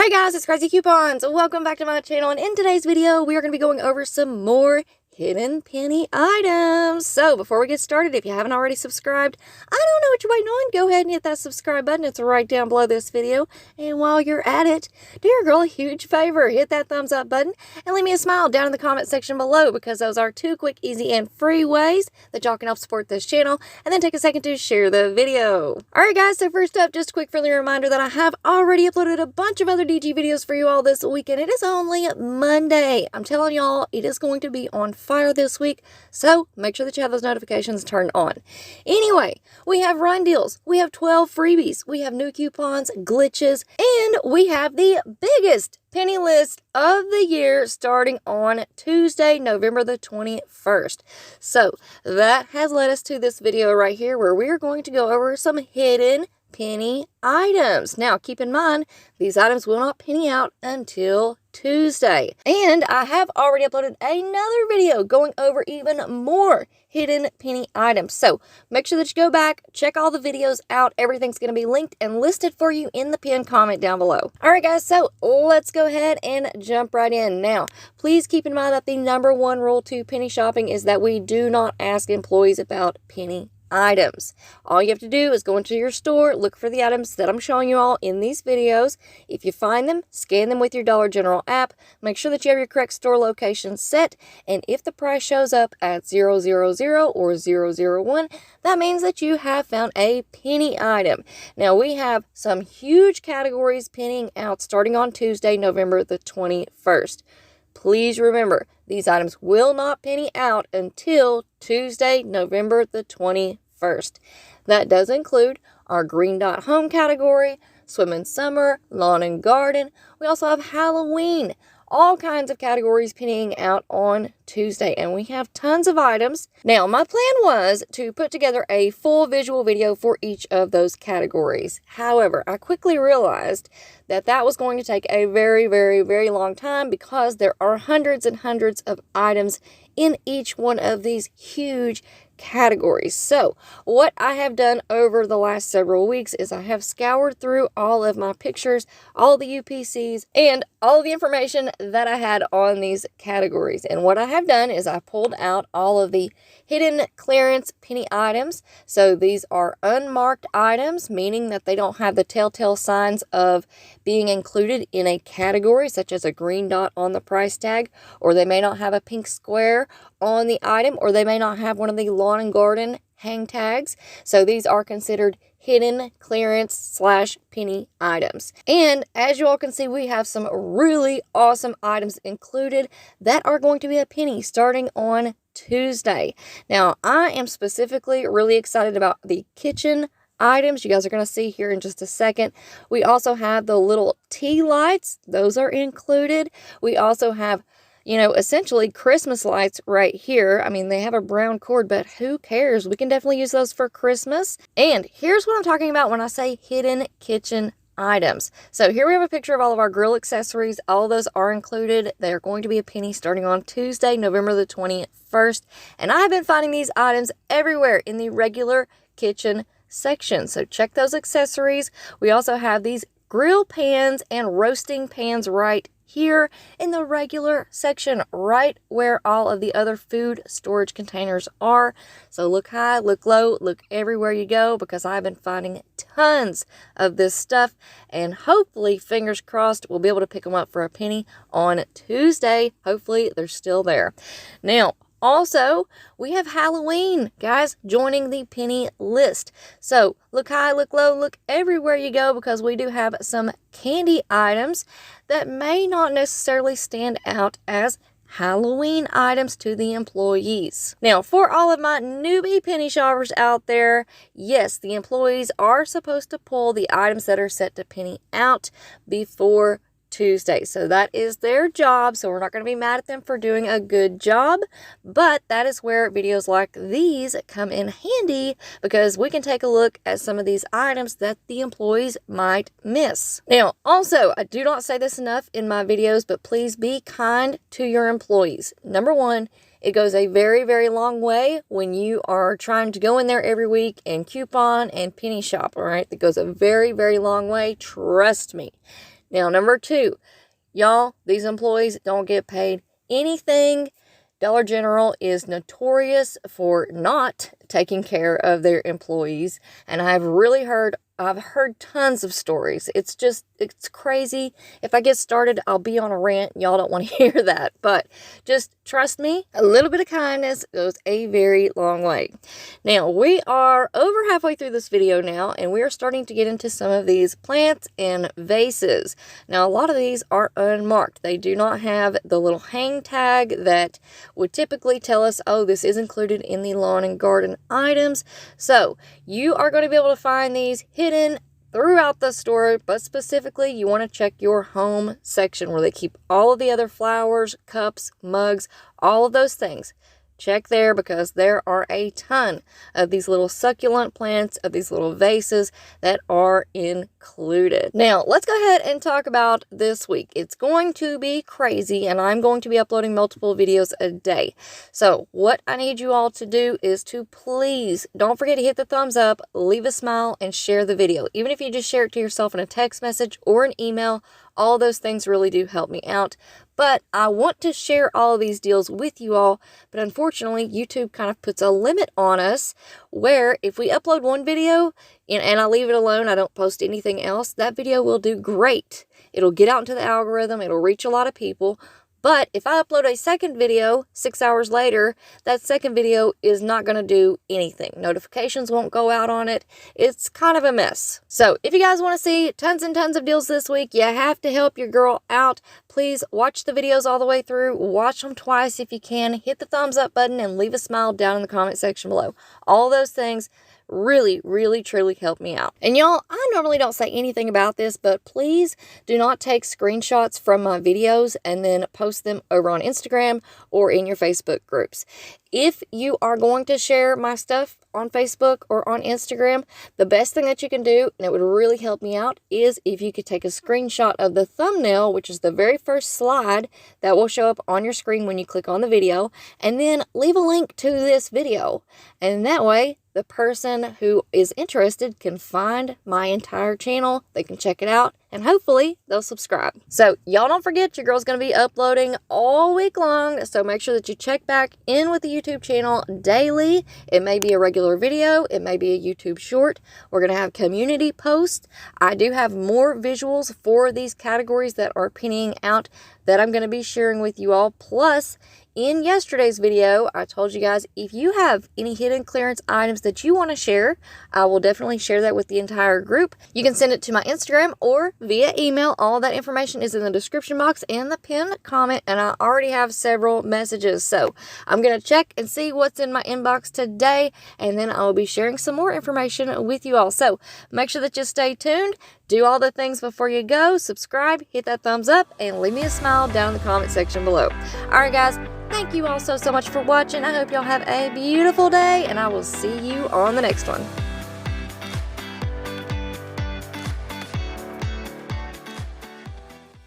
Hey guys, it's Craz-E Coupons. Welcome back to my channel, and in today's video, we are going to be going over some more hidden penny items. So before we get started, if you haven't already subscribed, I don't know what you're waiting on. Go ahead and hit that subscribe button. It's right down below this video. And while you're at it, do your girl a huge favor. Hit that thumbs up button and leave me a smile down in the comment section below, because those are two quick, easy, and free ways that y'all can help support this channel. And then take a second to share the video. Alright guys, so first up, just a quick friendly reminder that I have already uploaded a bunch of other DG videos for you all this weekend. It is only Monday. I'm telling y'all, it is going to be on fire this week, so make sure that you have those notifications turned on. Anyway, we have run deals, we have 12 freebies, we have new coupons, glitches, and we have the biggest penny list of the year starting on Tuesday, November the 21st. So that has led us to this video right here, where we are going to go over some hidden penny items. Now, keep in mind, these items will not penny out until Tuesday. And I have already uploaded another video going over even more hidden penny items. So make sure that you go back, check all the videos out. Everything's going to be linked and listed for you in the pinned comment down below. All right, guys, so let's go ahead and jump right in. Now, please keep in mind that the #1 rule to penny shopping is that we do not ask employees about penny items. All you have to do is go into your store, look for the items that I'm showing you all in these videos. If you find them, scan them with your Dollar General app. Make sure that you have your correct store location set, and if the price shows up at 000 or 001, that means that you have found a penny item. Now, we have some huge categories pennying out starting on Tuesday, November the 21st. Please remember, these items will not penny out until Tuesday, November the 21st. That does include our Green Dot Home category, Swim and Summer, Lawn and Garden. We also have Halloween. All kinds of categories pennying out on Tuesday, and we have tons of items. Now, my plan was to put together a full visual video for each of those categories. However, I quickly realized that that was going to take a very long time, because there are hundreds and hundreds of items in each one of these huge categories. So what I have done over the last several weeks is I have scoured through all of my pictures, all the UPCs, and all the information that I had on these categories. And what I have done is I pulled out all of the hidden clearance penny items. So these are unmarked items, meaning that they don't have the telltale signs of being included in a category, such as a green dot on the price tag, or they may not have a pink square on the item, or they may not have one of the lawn and garden hang tags. So these are considered hidden clearance / penny items. And as you all can see, we have some really awesome items included that are going to be a penny starting on Tuesday. Now, I am specifically really excited about the kitchen items. You guys are going to see here in just a second. We also have the little tea lights. Those are included. We also have, essentially Christmas lights right here. I mean, they have a brown cord, but who cares? We can definitely use those for Christmas. And here's what I'm talking about when I say hidden kitchen items. So here we have a picture of all of our grill accessories. All of those are included. They're going to be a penny starting on Tuesday, November the 21st. And I've been finding these items everywhere in the regular kitchen section. So check those accessories. We also have these grill pans and roasting pans right here in the regular section, right where all of the other food storage containers are. So look high, look low, look everywhere you go, because I've been finding tons of this stuff, and hopefully, fingers crossed, we'll be able to pick them up for a penny on Tuesday. Hopefully they're still there. Now, also, we have Halloween, guys, joining the penny list. So look high, look low, look everywhere you go, because we do have some candy items that may not necessarily stand out as Halloween items to the employees. Now, for all of my newbie penny shoppers out there, yes, the employees are supposed to pull the items that are set to penny out before Tuesday. So that is their job. So we're not going to be mad at them for doing a good job, but that is where videos like these come in handy, because we can take a look at some of these items that the employees might miss. Now, also, I do not say this enough in my videos, but please be kind to your employees. #1, it goes a very long way when you are trying to go in there every week and coupon and penny shop, all right? That goes a very long way. Trust me. Now, number 2, y'all, these employees don't get paid anything. Dollar General is notorious for not taking care of their employees, and I've heard tons of stories. It's crazy. If I get started, I'll be on a rant. Y'all don't want to hear that, but just trust me, a little bit of kindness goes a very long way. Now, we are over halfway through this video now, and we are starting to get into some of these plants and vases. Now, a lot of these are unmarked. They do not have the little hang tag that would typically tell us, oh, this is included in the lawn and garden items. So you are going to be able to find these hidden throughout the store, but specifically you want to check your home section where they keep all of the other flowers, cups, mugs, all of those things. Check there, because there are a ton of these little succulent plants, of these little vases that are included. Now, let's go ahead and talk about this week. It's going to be crazy, and I'm going to be uploading multiple videos a day. So what I need you all to do is to please don't forget to hit the thumbs up, leave a smile, and share the video. Even if you just share it to yourself in a text message or an email, all those things really do help me out. But I want to share all of these deals with you all, but unfortunately, YouTube kind of puts a limit on us where if we upload one video and I leave it alone, I don't post anything else, that video will do great. It'll get out into the algorithm, it'll reach a lot of people. But if I upload a second video 6 hours later, that second video is not going to do anything. Notifications won't go out on it. It's kind of a mess. So if you guys want to see tons and tons of deals this week, you have to help your girl out. Please watch the videos all the way through. Watch them twice if you can. Hit the thumbs up button and leave a smile down in the comment section below. All those things really, really, truly help me out. And y'all, I normally don't say anything about this, but please do not take screenshots from my videos and then post them over on Instagram or in your Facebook groups. If you are going to share my stuff on Facebook or on Instagram, the best thing that you can do, and it would really help me out, is if you could take a screenshot of the thumbnail, which is the very first slide that will show up on your screen when you click on the video, and then leave a link to this video. And that way, the person who is interested can find my entire channel, they can check it out, and hopefully they'll subscribe. So y'all don't forget, your girl's going to be uploading all week long, so make sure that you check back in with the YouTube channel daily. It may be a regular video, it may be a YouTube short. We're going to have community posts. I do have more visuals for these categories that are pinning out that I'm going to be sharing with you all. Plus, in yesterday's video, I told you guys, if you have any hidden clearance items that you want to share, I will definitely share that with the entire group. You can send it to my Instagram or via email. All that information is in the description box and the pinned comment, and I already have several messages. So I'm going to check and see what's in my inbox today, and then I will be sharing some more information with you all. So make sure that you stay tuned. Do all the things before you go. Subscribe, hit that thumbs up, and leave me a smile down in the comment section below. All right, guys. Thank you all so much for watching. I hope y'all have a beautiful day, and I will see you on the next one.